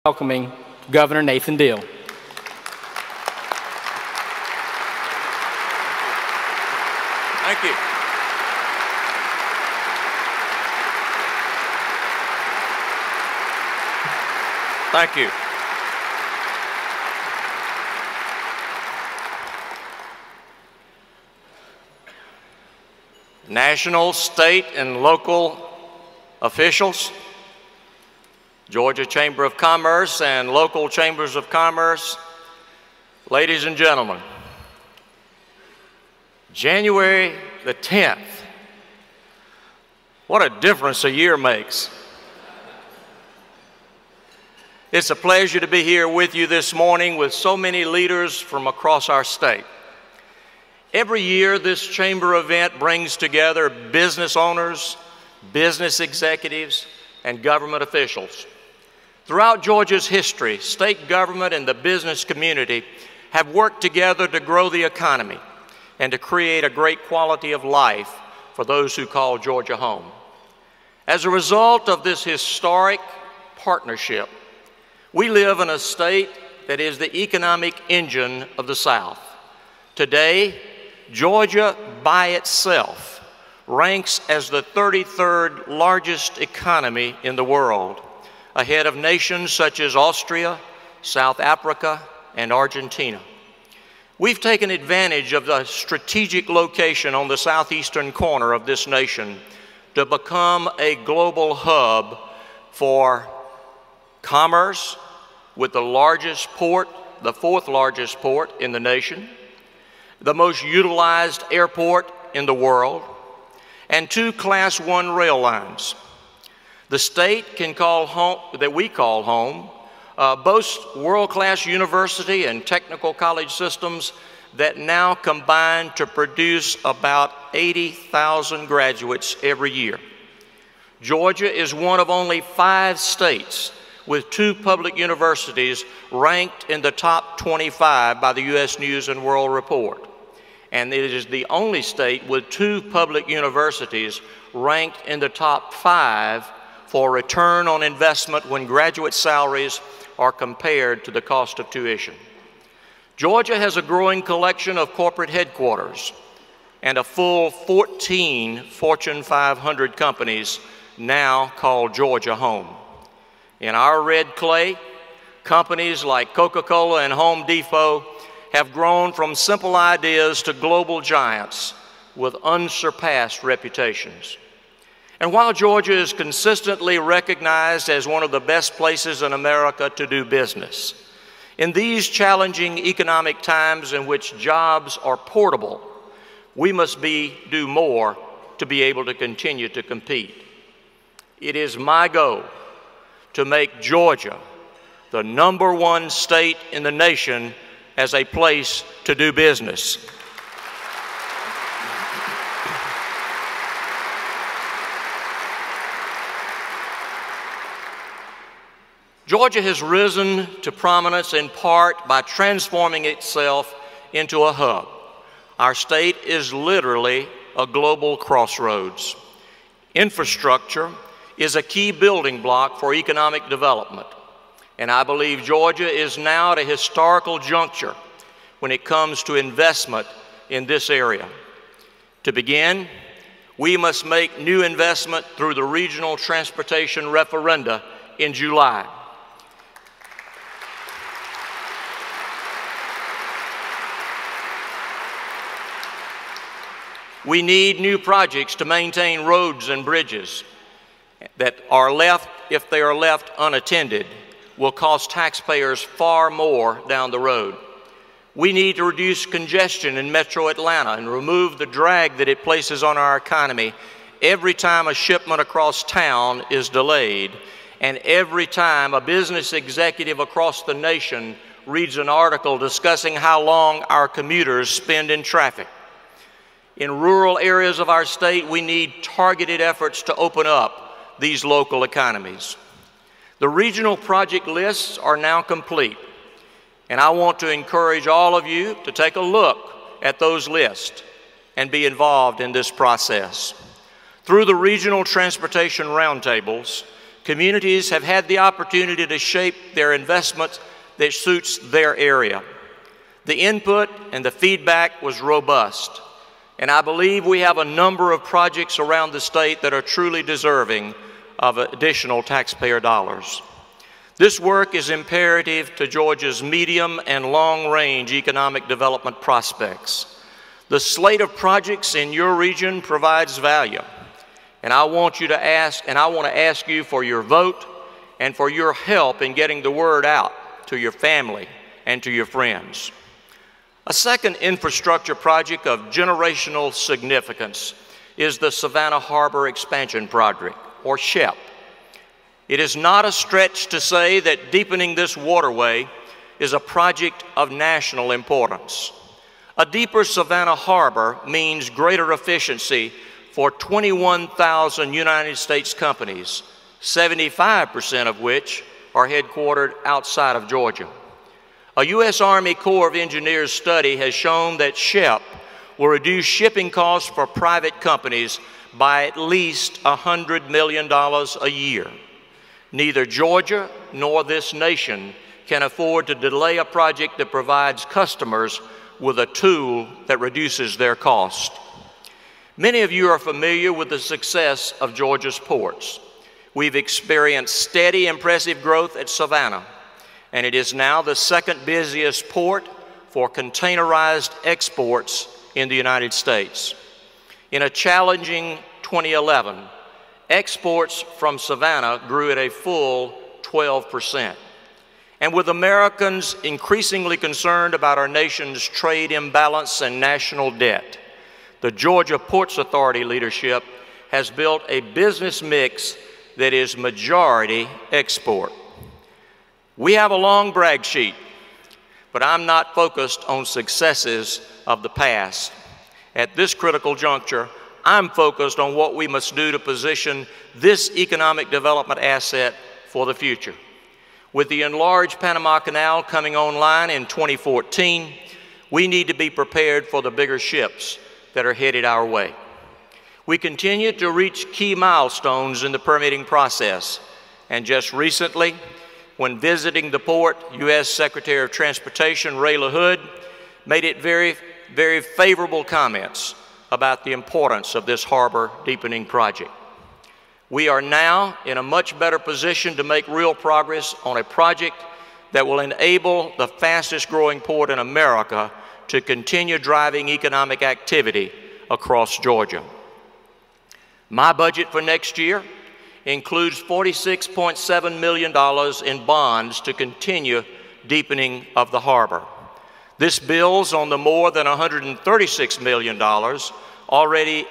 welcoming Governor Nathan Deal. Thank you. Thank you. National, state, and local officials, Georgia Chamber of Commerce and local chambers of commerce, ladies and gentlemen, January the 10th. What a difference a year makes. It's a pleasure to be here with you this morning with so many leaders from across our state. Every year, this chamber event brings together business owners, business executives, and government officials. Throughout Georgia's history, state government and the business community have worked together to grow the economy and to create a great quality of life for those who call Georgia home. As a result of this historic partnership, we live in a state that is the economic engine of the South. Today, Georgia by itself ranks as the 33rd largest economy in the world, ahead of nations such as Austria, South Africa, and Argentina. We've taken advantage of the strategic location on the southeastern corner of this nation to become a global hub for commerce with the largest port, the fourth largest port in the nation, the most utilized airport in the world, and 2 Class 1 rail lines. The state that we call home boasts world-class university and technical college systems that now combine to produce about 80,000 graduates every year. Georgia is one of only 5 states with 2 public universities ranked in the top 25 by the U.S. News and World Report. And it is the only state with 2 public universities ranked in the top 5 for return on investment when graduate salaries are compared to the cost of tuition. Georgia has a growing collection of corporate headquarters and a full 14 Fortune 500 companies now call Georgia home. In our red clay, companies like Coca-Cola and Home Depot have grown from simple ideas to global giants with unsurpassed reputations. And while Georgia is consistently recognized as one of the best places in America to do business, in these challenging economic times in which jobs are portable, we must do more to be able to continue to compete. It is my goal to make Georgia the #1 state in the nation as a place to do business. Georgia has risen to prominence in part by transforming itself into a hub. Our state is literally a global crossroads. Infrastructure is a key building block for economic development, and I believe Georgia is now at a historical juncture when it comes to investment in this area. To begin, we must make new investment through the regional transportation referenda in July. We need new projects to maintain roads and bridges that are left, if they are left unattended, will cost taxpayers far more down the road. We need to reduce congestion in Metro Atlanta and remove the drag that it places on our economy every time a shipment across town is delayed and every time a business executive across the nation reads an article discussing how long our commuters spend in traffic. In rural areas of our state, we need targeted efforts to open up these local economies. The regional project lists are now complete, and I want to encourage all of you to take a look at those lists and be involved in this process. Through the regional transportation roundtables, Communities have had the opportunity to shape their investments that suits their area. The input and the feedback was robust, and I believe we have a number of projects around the state that are truly deserving of additional taxpayer dollars. This work is imperative to Georgia's medium and long-range economic development prospects. The slate of projects in your region provides value, and I want to ask you for your vote and for your help in getting the word out to your family and to your friends. A second infrastructure project of generational significance is the Savannah Harbor Expansion Project, or SHEP. It is not a stretch to say that deepening this waterway is a project of national importance. A deeper Savannah Harbor means greater efficiency for 21,000 United States companies, 75% of which are headquartered outside of Georgia. A U.S. Army Corps of Engineers study has shown that SHEP will reduce shipping costs for private companies by at least $100 million a year. Neither Georgia nor this nation can afford to delay a project that provides customers with a tool that reduces their cost. Many of you are familiar with the success of Georgia's ports. We've experienced steady, impressive growth at Savannah, and it is now the second busiest port for containerized exports in the United States. In a challenging 2011, exports from Savannah grew at a full 12%. And with Americans increasingly concerned about our nation's trade imbalance and national debt, the Georgia Ports Authority leadership has built a business mix that is majority export. We have a long brag sheet, but I'm not focused on successes of the past. At this critical juncture, I'm focused on what we must do to position this economic development asset for the future. With the enlarged Panama Canal coming online in 2014, we need to be prepared for the bigger ships that are headed our way. We continue to reach key milestones in the permitting process, and just recently, when visiting the port, U.S. Secretary of Transportation Ray LaHood made it very favorable comments about the importance of this harbor deepening project. We are now in a much better position to make real progress on a project that will enable the fastest growing port in America to continue driving economic activity across Georgia. My budget for next year includes $46.7 million in bonds to continue deepening of the harbor. This builds on the more than $136 million already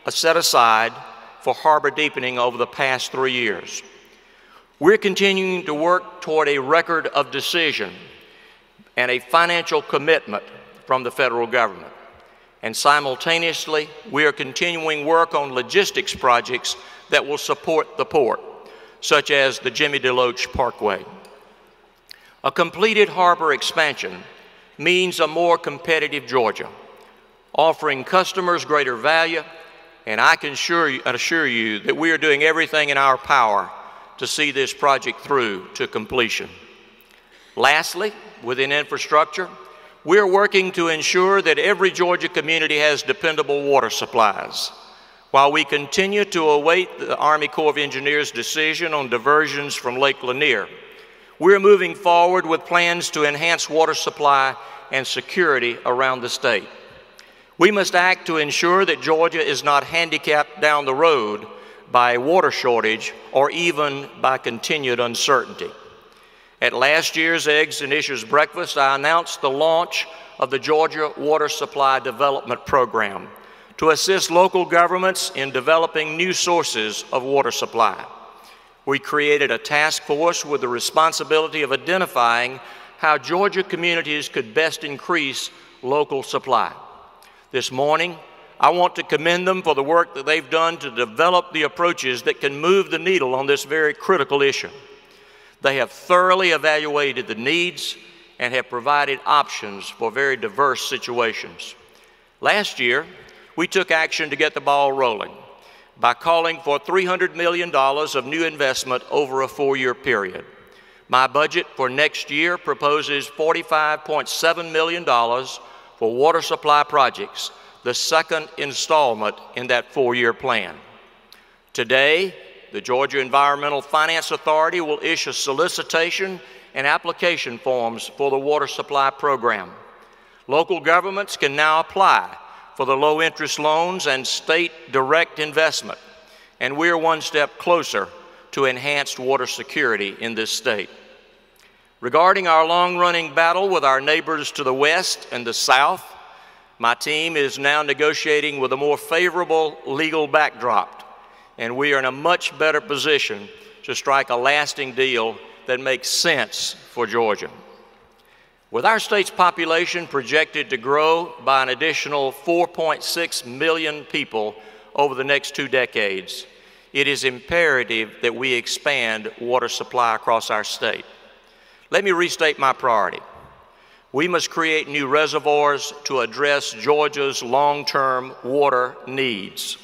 set aside for harbor deepening over the past 3 years. We're continuing to work toward a record of decision and a financial commitment from the federal government. And simultaneously, we are continuing work on logistics projects that will support the port, such as the Jimmy DeLoach Parkway. A completed harbor expansion means a more competitive Georgia, offering customers greater value, and I can assure you that we are doing everything in our power to see this project through to completion. Lastly, within infrastructure, we're working to ensure that every Georgia community has dependable water supplies. While we continue to await the Army Corps of Engineers' decision on diversions from Lake Lanier, we're moving forward with plans to enhance water supply and security around the state. We must act to ensure that Georgia is not handicapped down the road by a water shortage or even by continued uncertainty. At last year's Eggs and Issues Breakfast, I announced the launch of the Georgia Water Supply Development Program to assist local governments in developing new sources of water supply. We created a task force with the responsibility of identifying how Georgia communities could best increase local supply. This morning, I want to commend them for the work that they've done to develop the approaches that can move the needle on this very critical issue. They have thoroughly evaluated the needs and have provided options for very diverse situations. Last year, we took action to get the ball rolling by calling for $300 million of new investment over a 4-year period. My budget for next year proposes $45.7 million for water supply projects, the second installment in that 4-year plan. Today, the Georgia Environmental Finance Authority will issue solicitation and application forms for the water supply program. Local governments can now apply for the low-interest loans and state direct investment, and we're one step closer to enhanced water security in this state. Regarding our long-running battle with our neighbors to the west and the south, my team is now negotiating with a more favorable legal backdrop, and we are in a much better position to strike a lasting deal that makes sense for Georgia. With our state's population projected to grow by an additional 4.6 million people over the next 2 decades, it is imperative that we expand water supply across our state. Let me restate my priority. We must create new reservoirs to address Georgia's long-term water needs.